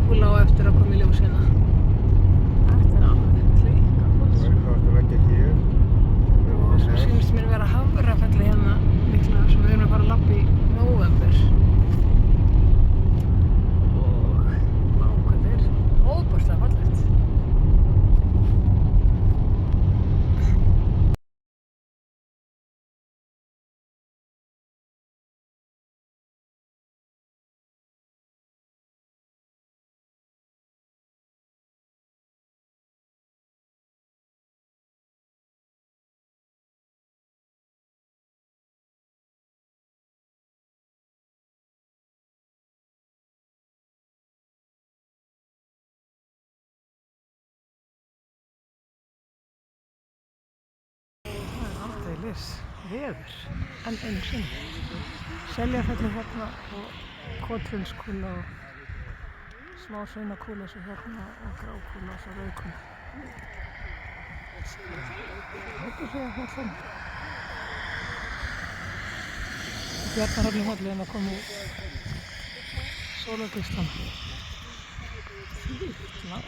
kúla á eftir að koma í ljós hérna. Þetta er alveg klika. Það er hvað að leggja hér. Og svo sýnist mér vera Hafrafelli hérna líklega sem við erum að fara að labba í nóvember. Og vá, hvað þetta er óbærslega fallegt. Aldeilis veður, enn einu sinni. Seljafelli hérna og Kotrunskúla og smá sveinakúla svo hérna og grákúla svo rauðkúla. Þetta sé að það svona. Bjarnarhöfni falli að koma í sólargeislana. Þvílíkt lán.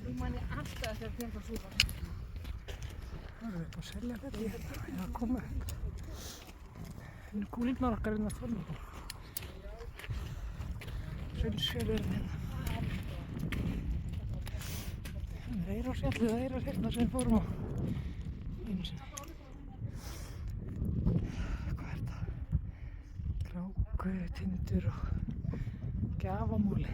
Nú man ég alltaf eftir að fjalla súpa. Það eru upp á Seljafelli hérna, ég að koma upp. Það eru kúlirnar okkar hérna að fóla. Hraunsfjörðurinn hérna. Það er Eyrarfjallið og Eyrarfjallið sem við fórum á einu sinni. Hvað er þetta? Krákutindur og gjafamúli.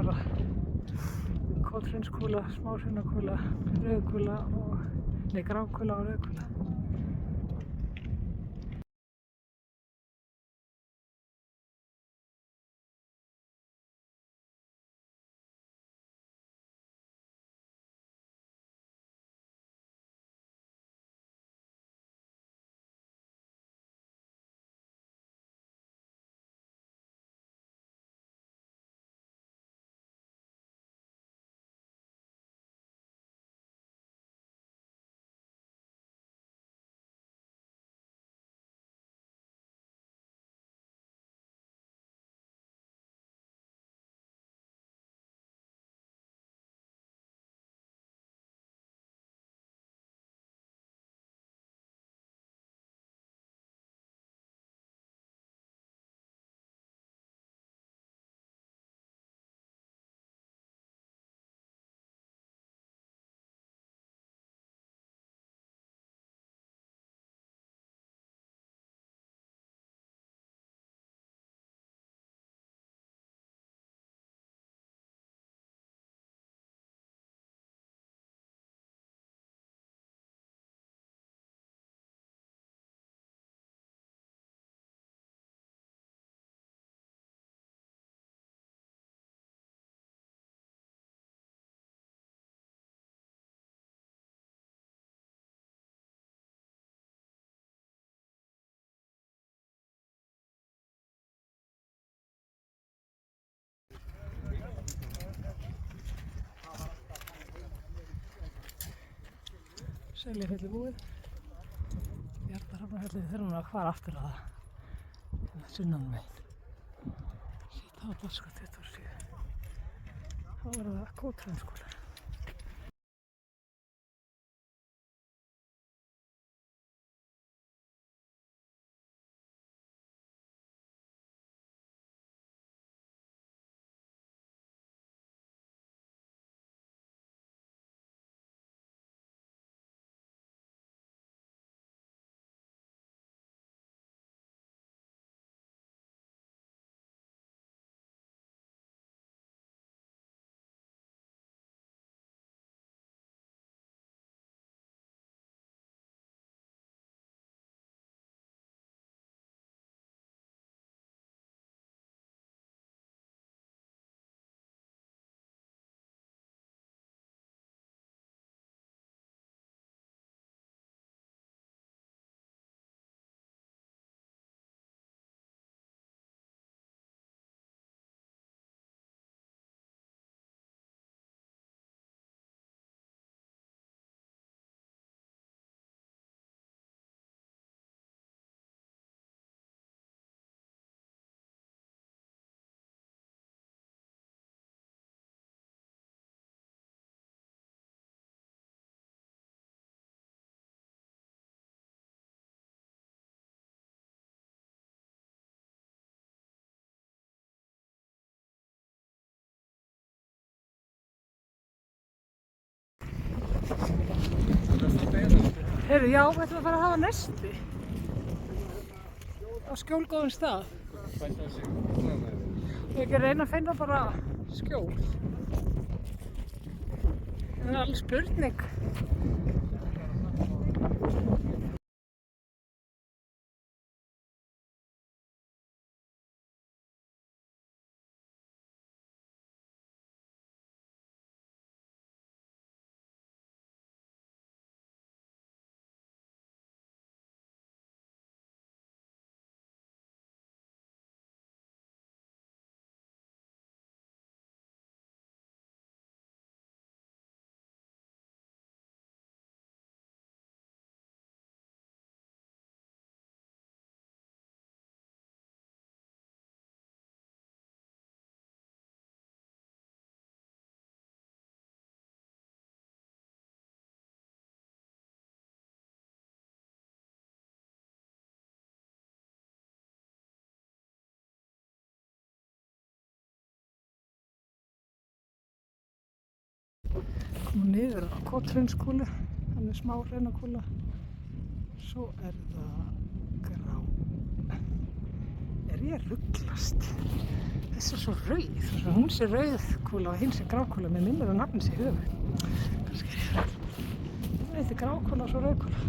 bara kótrunskúla, smáhraunakúla, rauðkúla og grákúla og rauðkúla. Seljafelli búið. Bjarnarhafnarfjallið þurfum að fara aftur að það sunnan megin. Sýtt á dagskrá 27. Þá er það Kótrunskúla. Heyrðu, já, við ætlum að fara að hafa nesti á skjólgóðum stað. Við ekki reyna að finna bara skjól. Það er alveg spurning. Komum niður á Kótrunskúlu, þannig smáhraunakúla. Svo er það er ég að rugglast? Þessi er svo rauð, svo hún sé rauðkúla og hinn sé grákúla. Mér minnir að nafnið sé öfugt. Kannski er ég rugl. Þetta er grákúla og svo rauðkúla.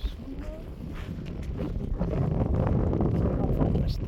Svona. Svo er það fallast.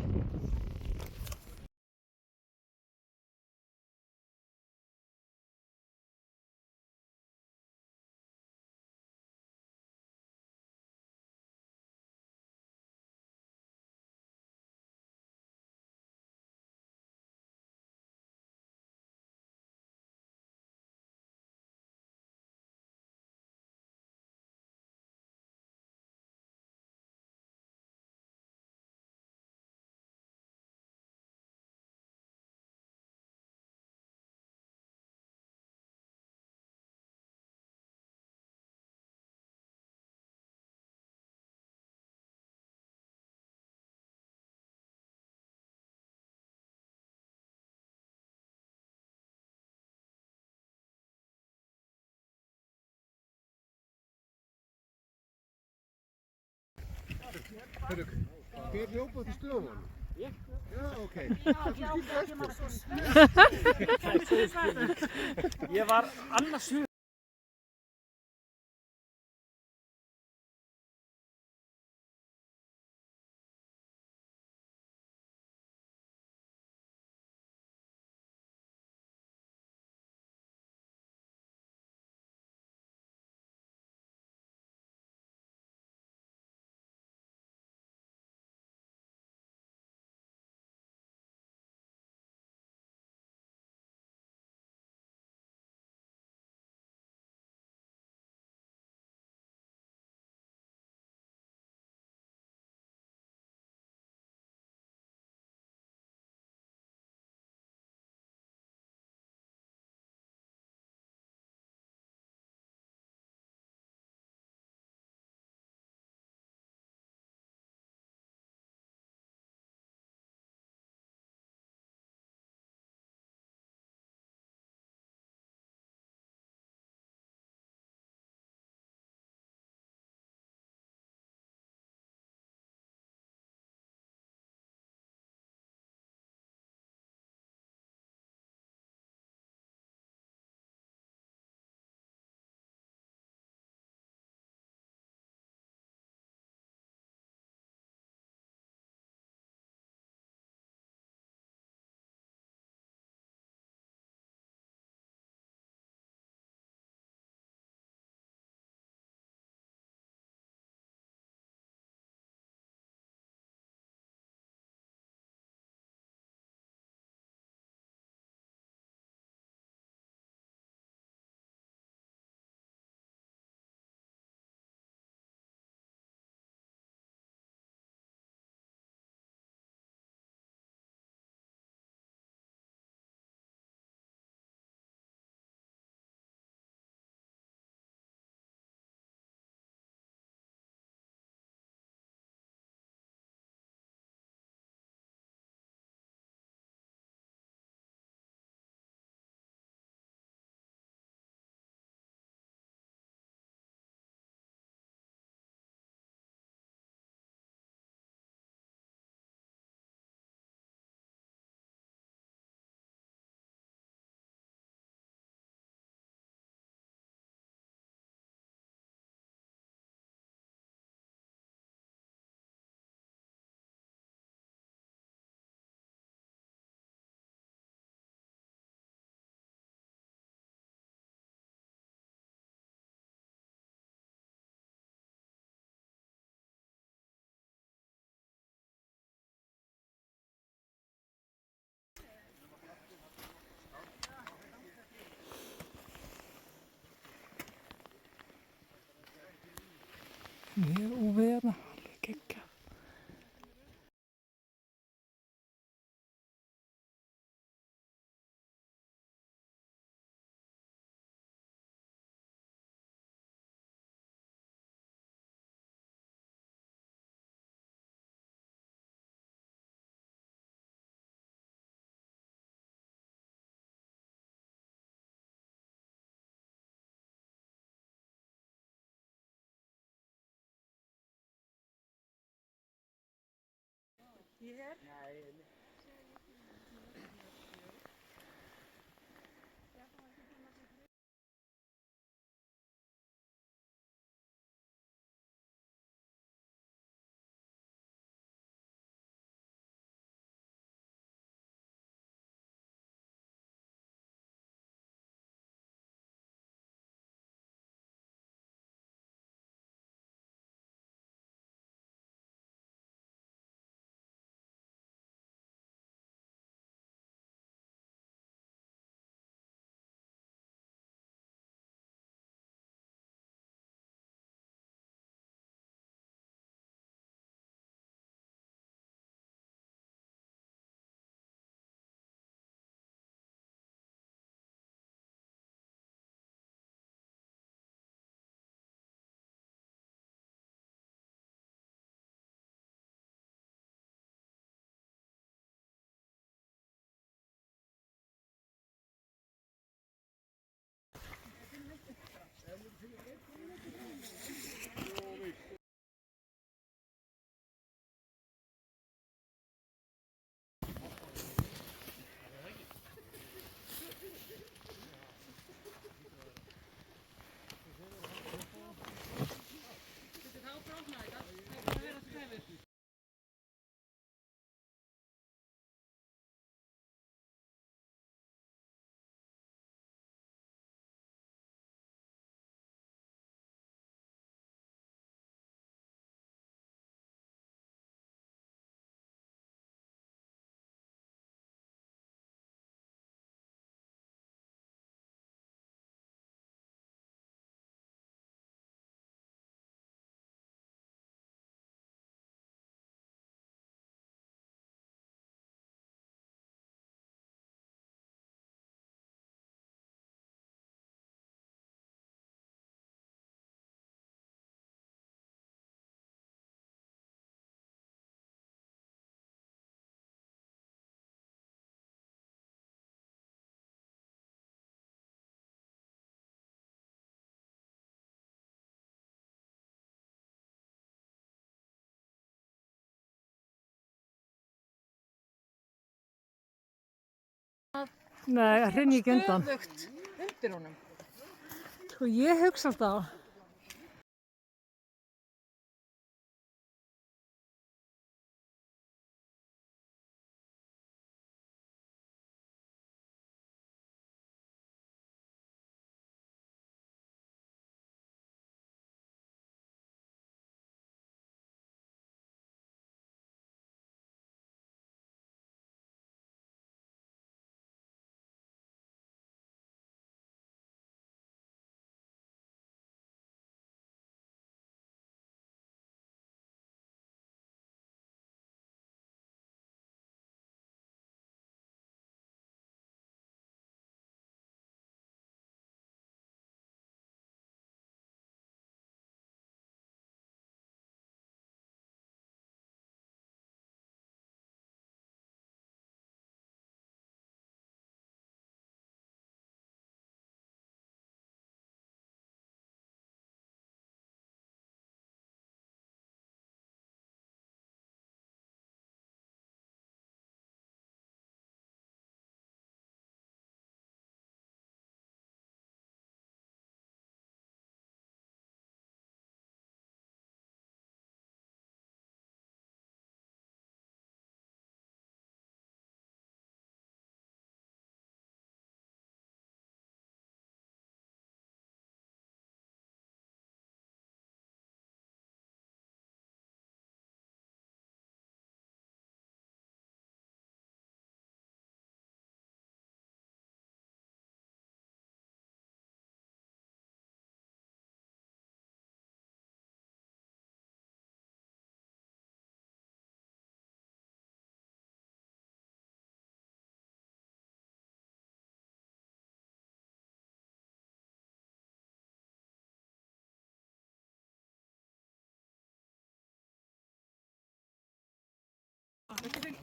Hörru, hver hljópa til stöðunum? Ég? Já, ok. Ég var annars Nei, það hrynji ekki undan. Stöðugt undir honum. Sko ég hugsa alltaf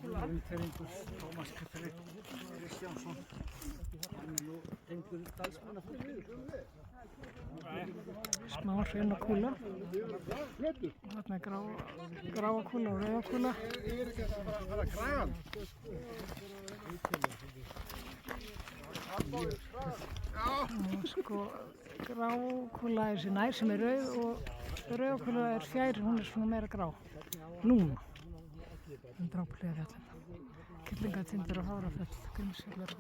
Umferðingur Tómas Kristjánsson. Hann er nú tengdur dalsmannafólki. Smá hraunakúla. Þarna er gráakúla og rauðakúla. Ég er ekki að fara að grafa hann. Og sko grákúla er sér nær sem er rauð og rauðakúla er fjær, hún er svona meira grá. Núna. Drápulega fjallina. Kerlingatindur og Hárafjall, Grímsfjallar.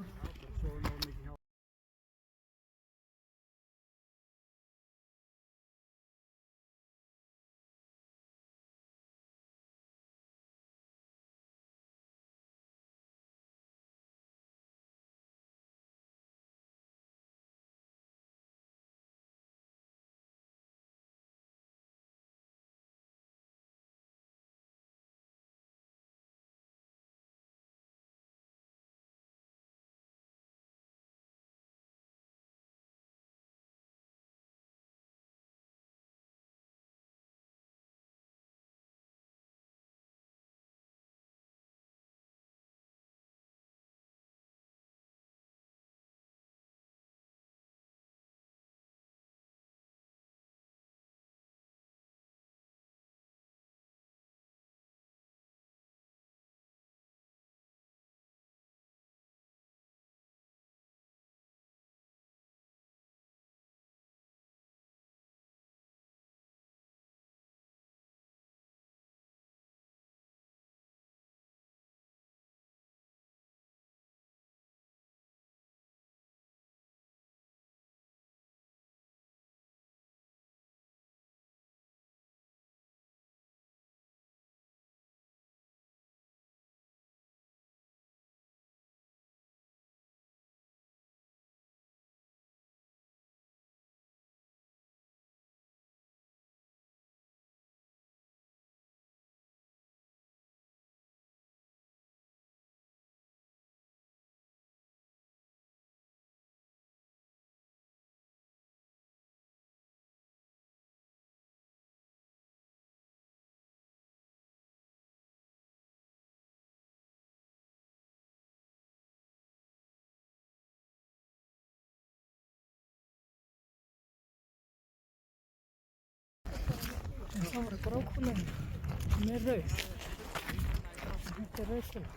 En þá var grákúlan með rauð. Þetta er rauðkúla.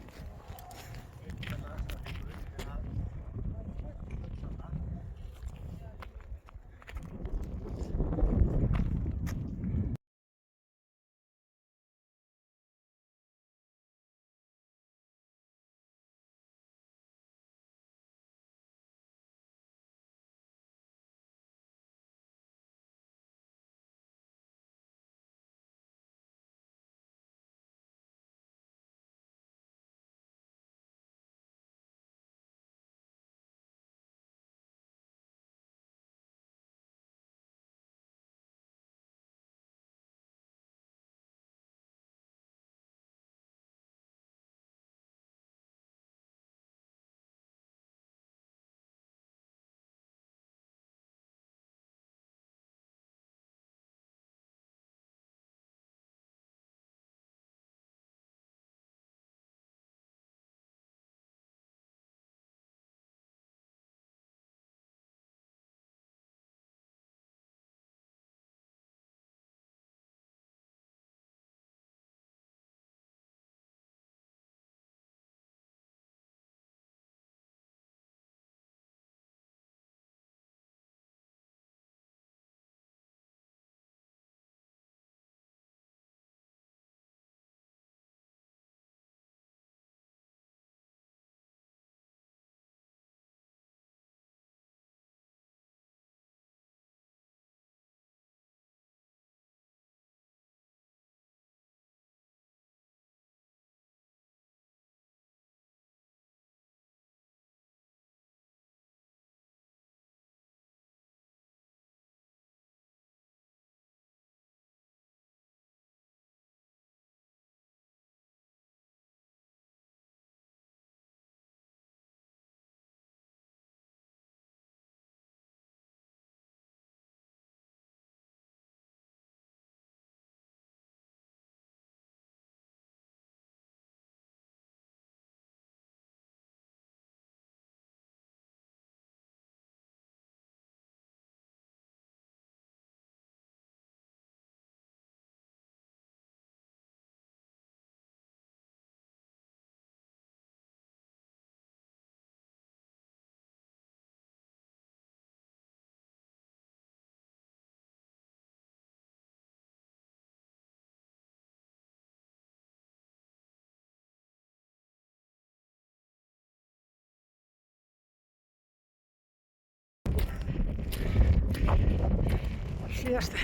Síðasta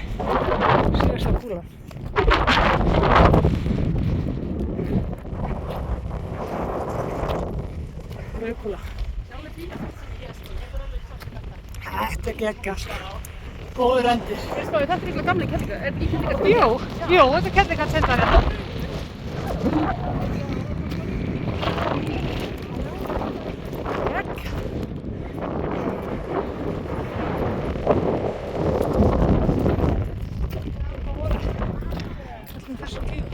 kúlan. Rauðkúla. Þetta er geggjað. Góður endir. Þetta er ekki gamli kellingar, er í kellingar? Jú, þetta er kellingartindar hérna. Geggjað. Öllum þessum tíðum.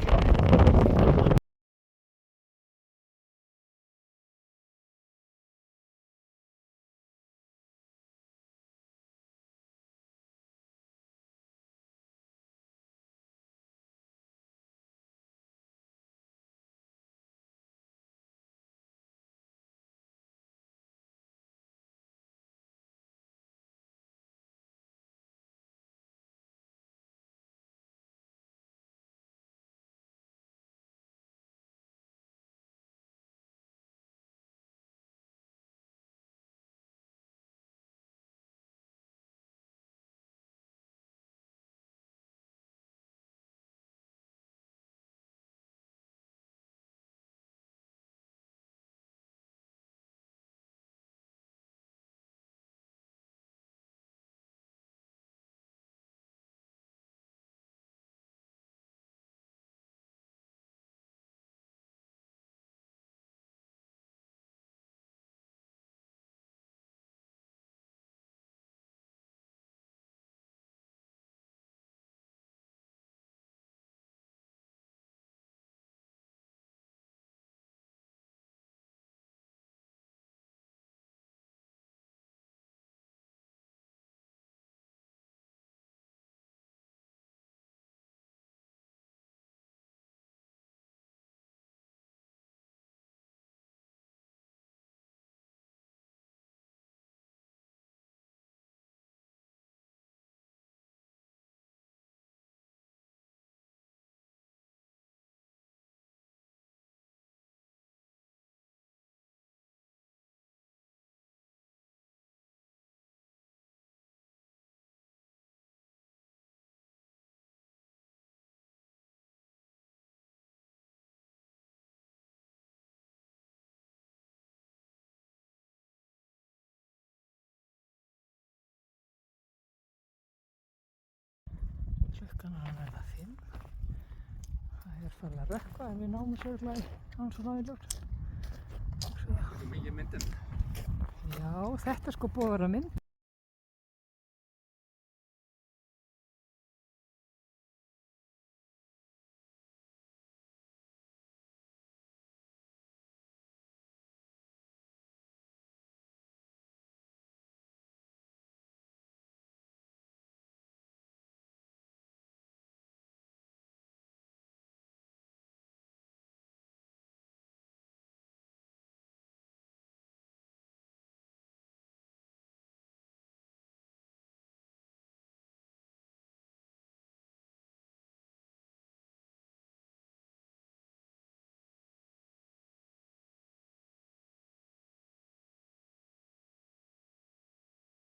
Klukkan er að verða 5. Það er farið að rökkva en við náum þessu örugglega án svo náði ljót. Þetta er mikið myndin. Já, þetta er sko búið að vera mynd.